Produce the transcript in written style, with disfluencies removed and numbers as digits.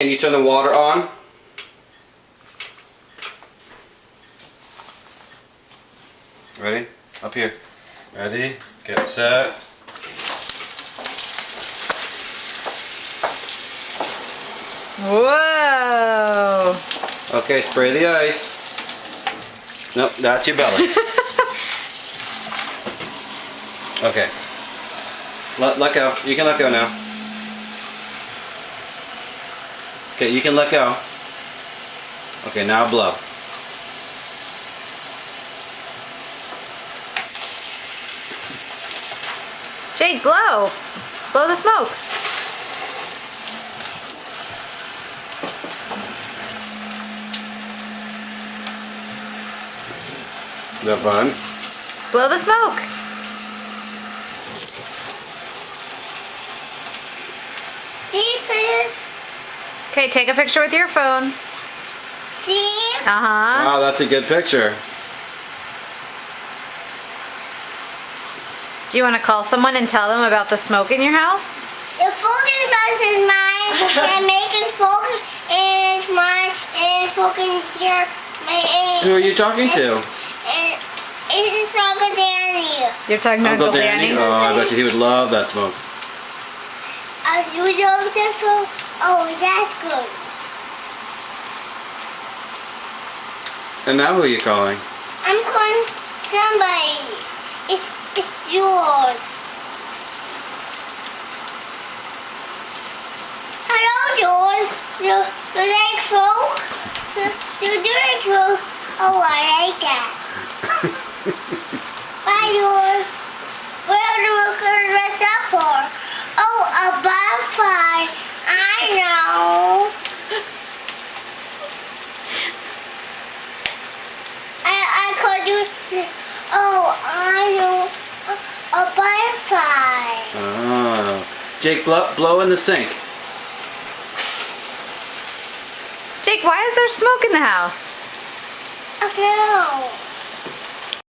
Can you turn the water on? Ready? Up here. Ready? Get set. Whoa! Okay, spray the ice. Nope, that's your belly. Okay. Let go. You can let go now. Okay, you can let go. Okay, now blow. Jake, blow! Blow the smoke. Is that fun? Blow the smoke. See, Chris? Okay, take a picture with your phone. See? Uh-huh. Wow, that's a good picture. Do you want to call someone and tell them about the smoke in your house? The focus box is mine, and making focus is mine, and focus here. Who are you talking to? And it's Uncle Danny. You're talking to Uncle Danny? Oh, I bet you he would love that smoke. You don't say so? Oh, that's good. And now who are you calling? I'm calling somebody. It's yours. Hello, George. You like smoke? You do like smoke? Oh, I like that. Bye, George. What are you going to dress up for? Oh, a bonfire. I know. I called you. Oh, I know. A bonfire. Oh. Jake, blow in the sink. Jake, why is there smoke in the house? Oh, no.